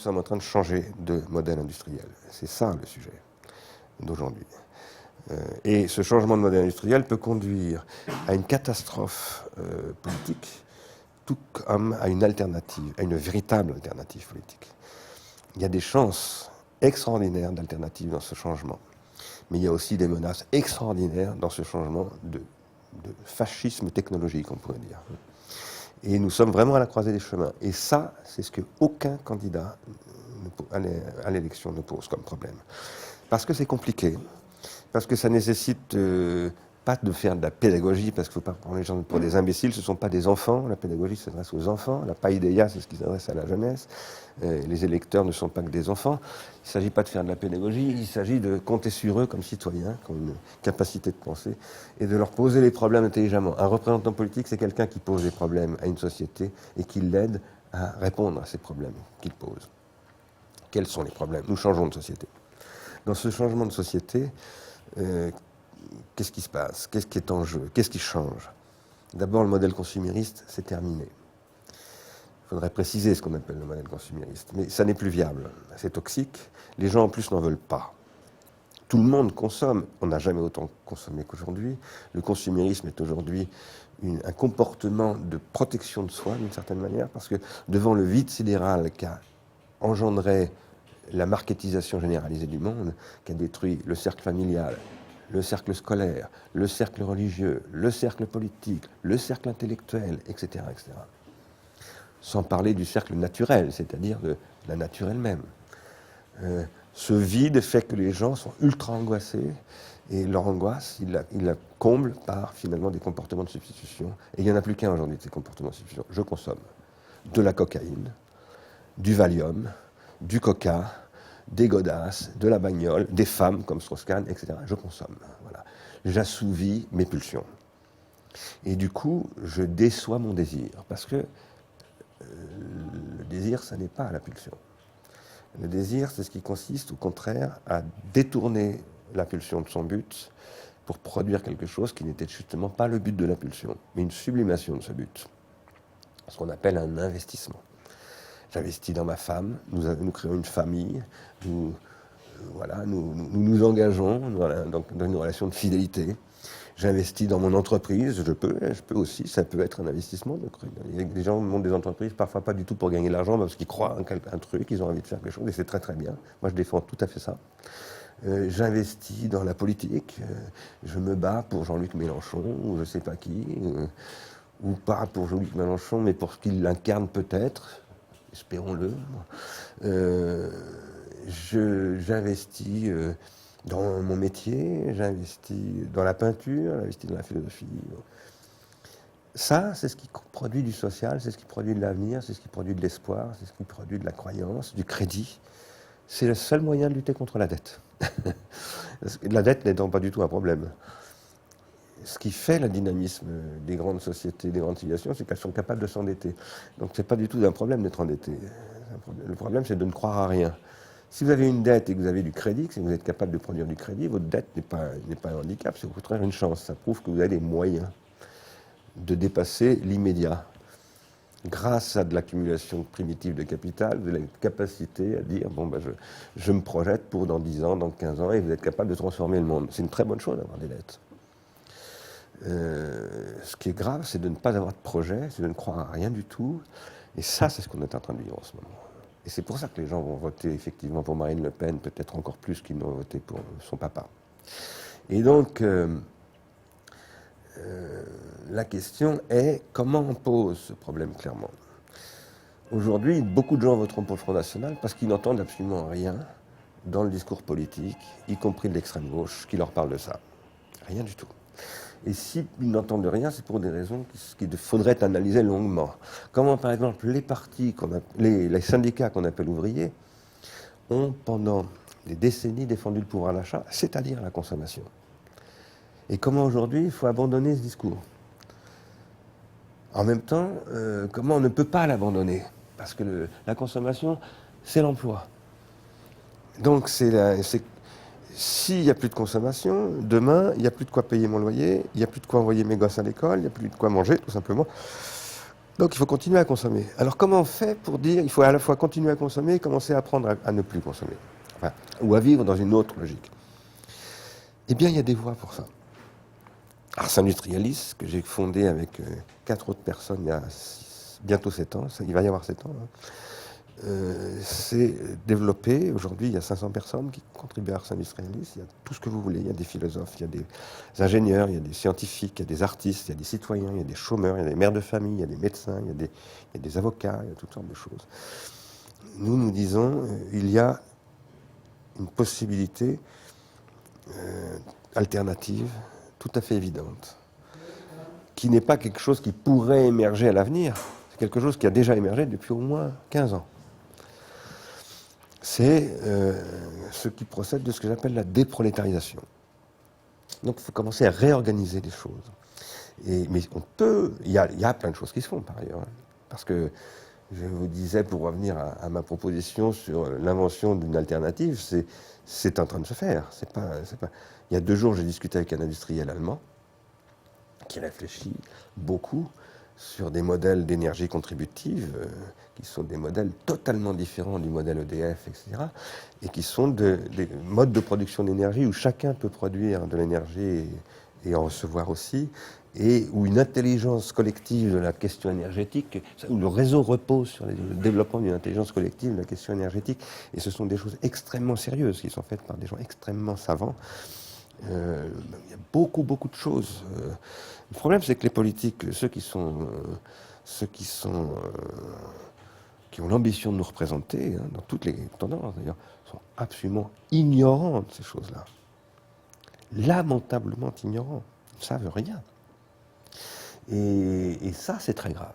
sommes en train de changer de modèle industriel. C'est ça le sujet d'aujourd'hui. Et ce changement de modèle industriel peut conduire à une catastrophe politique, tout comme à une alternative, à une véritable alternative politique. Il y a des chances extraordinaires d'alternatives dans ce changement, mais il y a aussi des menaces extraordinaires dans ce changement de fascisme technologique, on pourrait dire. Et nous sommes vraiment à la croisée des chemins. Et ça, c'est ce qu'aucun candidat à l'élection ne pose comme problème. Parce que c'est compliqué, parce que ça nécessite pas de faire de la pédagogie, parce qu'il ne faut pas prendre les gens pour des imbéciles, ce ne sont pas des enfants, la pédagogie s'adresse aux enfants, la paideia, c'est ce qui s'adresse à la jeunesse, les électeurs ne sont pas que des enfants, il ne s'agit pas de faire de la pédagogie, il s'agit de compter sur eux comme citoyens, qui ont une capacité de penser, et de leur poser les problèmes intelligemment. Un représentant politique, c'est quelqu'un qui pose des problèmes à une société et qui l'aide à répondre à ces problèmes qu'il pose. Quels sont les problèmes? Nous changeons de société. Dans ce changement de société, qu'est-ce qui se passe? Qu'est-ce qui est en jeu? Qu'est-ce qui change? D'abord, le modèle consumériste, c'est terminé. Il faudrait préciser ce qu'on appelle le modèle consumériste. Mais ça n'est plus viable. C'est toxique. Les gens, en plus, n'en veulent pas. Tout le monde consomme. On n'a jamais autant consommé qu'aujourd'hui. Le consumérisme est aujourd'hui un comportement de protection de soi, d'une certaine manière, parce que devant le vide sidéral qu'a engendré la marketisation généralisée du monde, qui a détruit le cercle familial, le cercle scolaire, le cercle religieux, le cercle politique, le cercle intellectuel, etc., etc. Sans parler du cercle naturel, c'est-à-dire de la nature elle-même. Ce vide fait que les gens sont ultra angoissés, et leur angoisse, ils la comblent par finalement des comportements de substitution. Et il n'y en a plus qu'un aujourd'hui de ces comportements de substitution. Je consomme de la cocaïne, du Valium, du coca, des godasses, de la bagnole, des femmes comme Strauss-Kahn, etc. Je consomme. Voilà. J'assouvis mes pulsions. Et du coup, je déçois mon désir. Parce que le désir, ça n'est pas la pulsion. Le désir, c'est ce qui consiste, au contraire, à détourner la pulsion de son but pour produire quelque chose qui n'était justement pas le but de la pulsion, mais une sublimation de ce but. Ce qu'on appelle un investissement. J'investis dans ma femme, nous créons une famille, nous nous engageons dans une relation de fidélité. J'investis dans mon entreprise, je peux aussi, ça peut être un investissement. Les gens montent des entreprises, parfois pas du tout pour gagner de l'argent, parce qu'ils croient en un truc, ils ont envie de faire quelque chose, et c'est très très bien. Moi je défends tout à fait ça. J'investis dans la politique, je me bats pour Jean-Luc Mélenchon, ou je sais pas qui, ou pas pour Jean-Luc Mélenchon, mais pour ce qu'il incarne peut-être, espérons-le. J'investis dans mon métier, j'investis dans la peinture, j'investis dans la philosophie. Ça, c'est ce qui produit du social, c'est ce qui produit de l'avenir, c'est ce qui produit de l'espoir, c'est ce qui produit de la croyance, du crédit. C'est le seul moyen de lutter contre la dette. La dette n'étant pas du tout un problème. Ce qui fait le dynamisme des grandes sociétés, des grandes civilisations, c'est qu'elles sont capables de s'endetter. Donc c'est pas du tout un problème d'être endetté. Le problème, c'est de ne croire à rien. Si vous avez une dette et que vous avez du crédit, si vous êtes capable de produire du crédit, votre dette n'est pas un handicap, c'est au contraire une chance. Ça prouve que vous avez les moyens de dépasser l'immédiat. Grâce à de l'accumulation primitive de capital, vous avez la capacité à dire bon, je me projette pour dans 10 ans, dans 15 ans, et vous êtes capable de transformer le monde. C'est une très bonne chose d'avoir des dettes. Ce qui est grave, c'est de ne pas avoir de projet, c'est de ne croire à rien du tout. Et ça, c'est ce qu'on est en train de vivre en ce moment. Et c'est pour ça que les gens vont voter effectivement pour Marine Le Pen, peut-être encore plus qu'ils n'ont voté pour son papa. Et donc, la question est comment on pose ce problème clairement. Aujourd'hui, beaucoup de gens voteront pour le Front National parce qu'ils n'entendent absolument rien dans le discours politique, y compris de l'extrême gauche, qui leur parle de ça. Rien du tout. Et s'ils n'entendent rien, c'est pour des raisons qu'il faudrait analyser longuement. Comment, par exemple, les partis, les syndicats qu'on appelle ouvriers, ont pendant des décennies défendu le pouvoir d'achat, c'est-à-dire la consommation. Et comment aujourd'hui il faut abandonner ce discours. En même temps, comment on ne peut pas l'abandonner. Parce que la consommation, c'est l'emploi. Donc s'il n'y a plus de consommation, demain, il n'y a plus de quoi payer mon loyer, il n'y a plus de quoi envoyer mes gosses à l'école, il n'y a plus de quoi manger, tout simplement. Donc il faut continuer à consommer. Alors comment on fait pour dire il faut à la fois continuer à consommer et commencer à apprendre à ne plus consommer, enfin, ou à vivre dans une autre logique? Eh bien, il y a des voies pour ça. Ars Industrialis, que j'ai fondé avec 4 autres personnes il y a bientôt 7 ans, il va y avoir 7 ans, hein, c'est développé. Aujourd'hui, il y a 500 personnes qui contribuent à Ars Industrialis. Il y a tout ce que vous voulez. Il y a des philosophes, il y a des ingénieurs, il y a des scientifiques, il y a des artistes, il y a des citoyens, il y a des chômeurs, il y a des mères de famille, il y a des médecins, il y a des avocats, il y a toutes sortes de choses. Nous disons, il y a une possibilité alternative, tout à fait évidente, qui n'est pas quelque chose qui pourrait émerger à l'avenir, c'est quelque chose qui a déjà émergé depuis au moins 15 ans. C'est ce qui procède de ce que j'appelle la déprolétarisation. Donc il faut commencer à réorganiser les choses. Mais il y a plein de choses qui se font par ailleurs. Hein, parce que je vous disais, pour revenir à ma proposition sur l'invention d'une alternative, c'est en train de se faire. Il y a 2 jours, j'ai discuté avec un industriel allemand qui réfléchit beaucoup sur des modèles d'énergie contributive qui sont des modèles totalement différents du modèle EDF, etc. Et qui sont des modes de production d'énergie où chacun peut produire de l'énergie et en recevoir aussi, et où une intelligence collective de la question énergétique, où le réseau repose sur le développement d'une intelligence collective de la question énergétique. Et ce sont des choses extrêmement sérieuses qui sont faites par des gens extrêmement savants. Il y a beaucoup de choses. Le problème, c'est que les politiques, ceux qui ont l'ambition de nous représenter, hein, dans toutes les tendances d'ailleurs, sont absolument ignorants de ces choses-là. Lamentablement ignorants. Ils ne savent rien. Et ça, c'est très grave.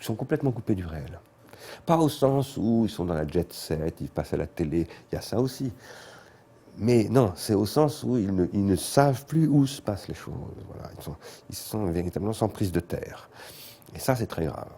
Ils sont complètement coupés du réel. Pas au sens où ils sont dans la jet set, ils passent à la télé, il y a ça aussi. Mais non, c'est au sens où ils ne savent plus où se passent les choses. Voilà. Ils sont véritablement sans prise de terre. Et ça, c'est très grave.